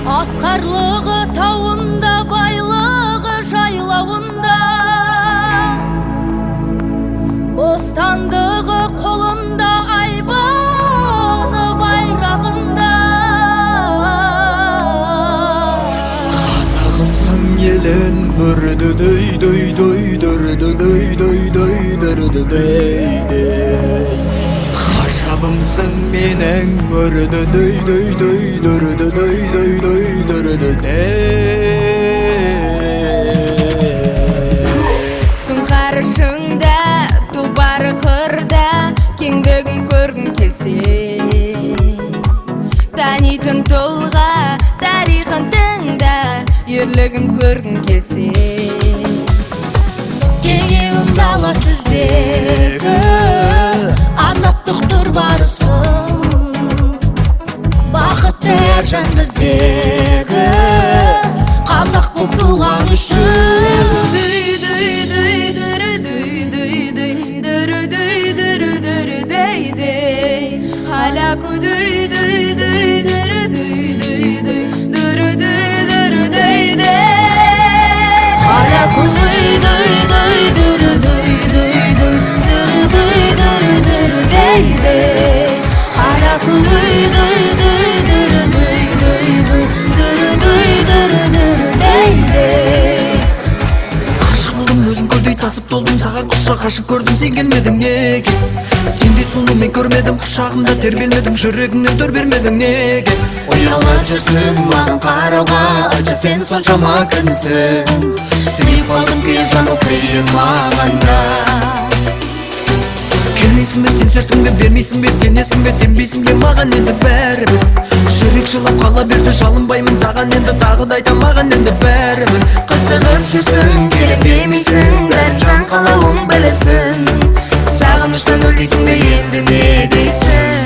Асқарлығы тауында, байлығы жайлауында, бостандығы қолында, айбаны байрағында. Қазағымсың елін бүрді дөй дөй дөй дүрді дөй дөй дөй дүрді дөй дөй. Ғажабымсың менің бүрді дөй дөй дөй дүрді дөй дөй дөй дүрді дөй. Сұңқарышыңда, тұлпары қырда, кеңдігін көргің келсе, танитын тұлға, тарихын тыңда, ерлігін көргің келсе. Кеңеуім дала тіздегі, азаттықтыр барысың, бақытты әр жан біздегі, қазақ боп туған үшін. Тасып толдым саған құшақ ашып көрдім, сен келмедің неге? Сендей сұлу мен көрмедім, құшағымда тербелмедің, жүрегіңнен төр бермедің неге? Ұялып жүрсің маған қарауға, айтшы сен соншама кімсің? Сүйіп қалдым күйіп жану қиын маған да. Келмейсің бе сен сертіңді, бермейсің бе, сенесің бе, сенбейсің бе, маған енді бәрібір. Жүрек жылап қала берді, жалынбаймын саған енді, тағы да айтам маған енді бәрібір. Қызығып жүрсің, келіп бермейсің, бәрін жан қалауың білесің. Сағыныштан өлдейсің бе, енді не дейсің?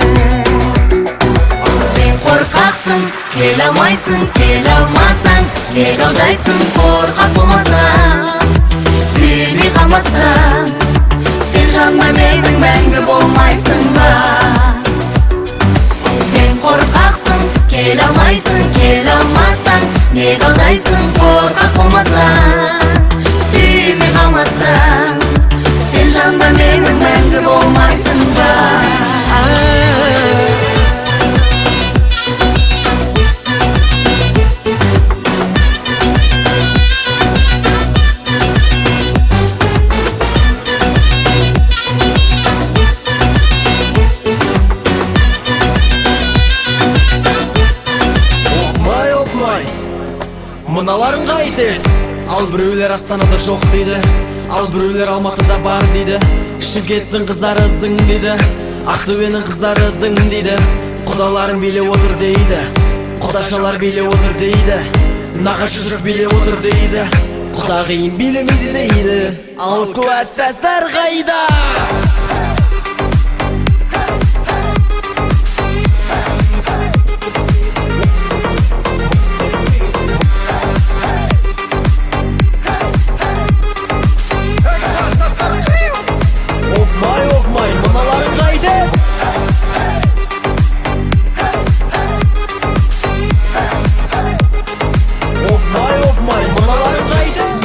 Сен қорқақсың, келе алмайсың, келе алмасаң, неге алдайсың? Қорқақ болмасаң, сүймей қалмасаң, сен жанымда менің мәңгі болмайсың ба? Сен қорқақсың, келе алмайсың, келе алмасаң, неге алдайсың? Қорқақ болмасаң, сүймей қалмасаң, сен жанымда менің мәңгі болмайсың ба? Мыналарың қайты? Ал біреулер Астанада жоқ дейді, ал біреулер Алматыда бар дейді. Шымкенттің қыздары зың дейді, Ақтөбенің қыздары дың дейді. Құдаларың билеп отыр дейді, құдашалар билеп отыр дейді, нағашы жұрт билеп отыр дейді, құдағиым билемейді дейді. Ал кластастар қайда?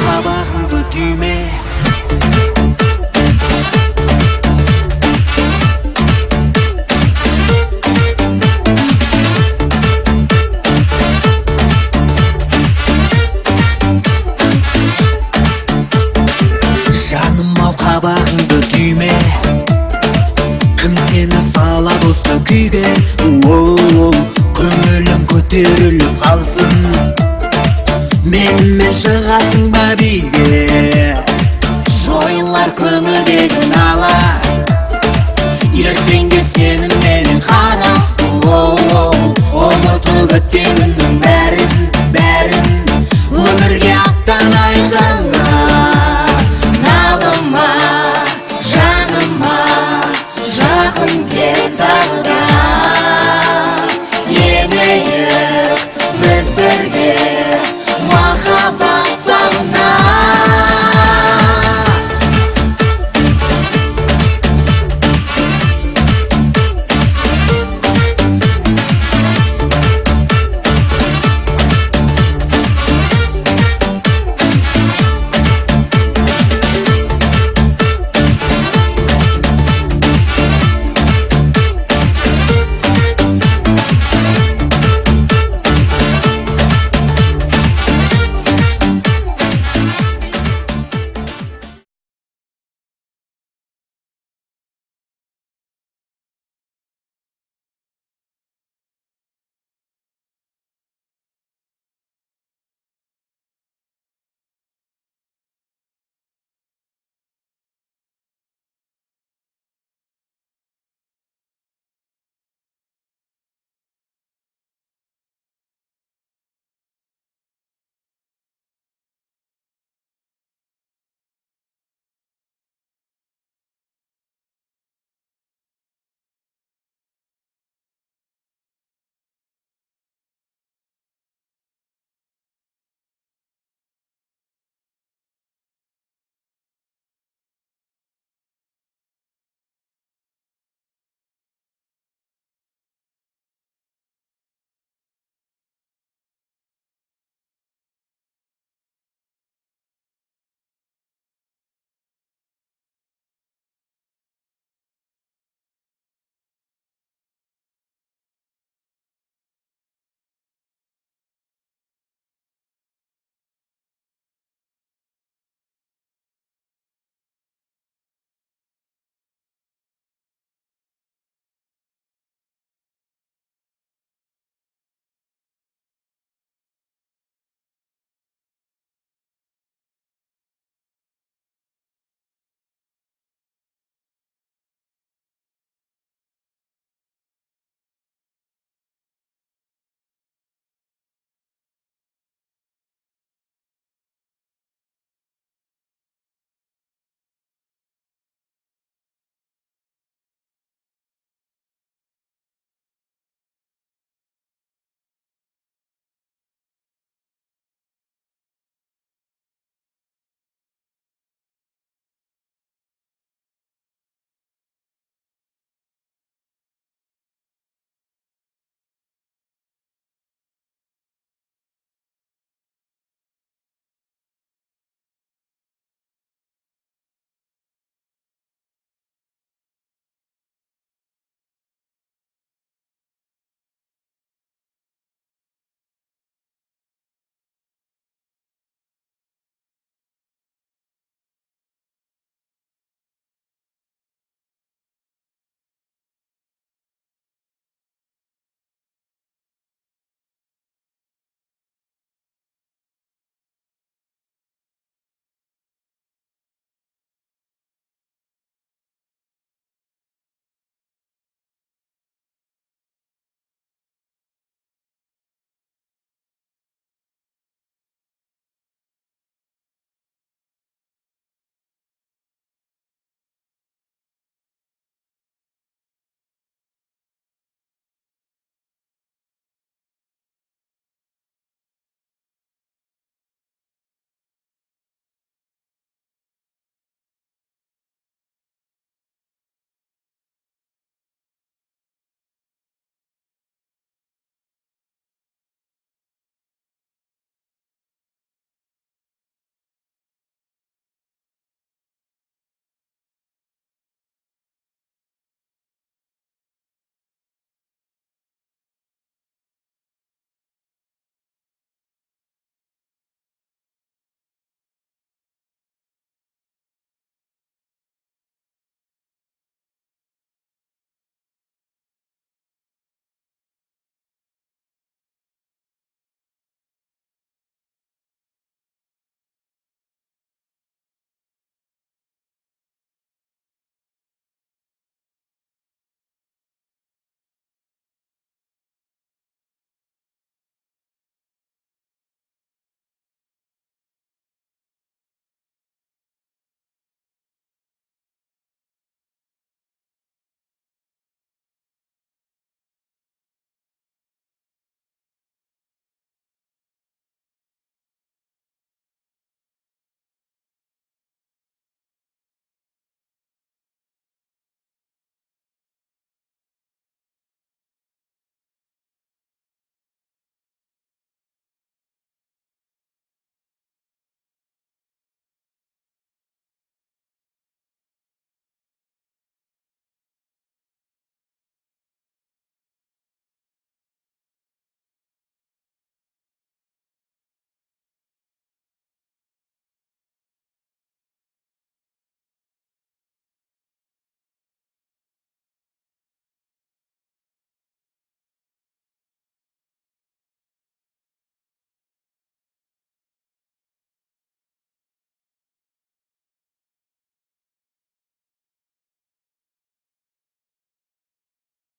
Қабағыңды түйме, жаным ау қабағыңды түйме, кім сені салады осы күйге? Көңілің көтеріліп қалсын, менімен шығасың ба биге? жойылар көңілдегі нала, ертеңге сенің менен қара. Ұмытылып өткен күннің бәрі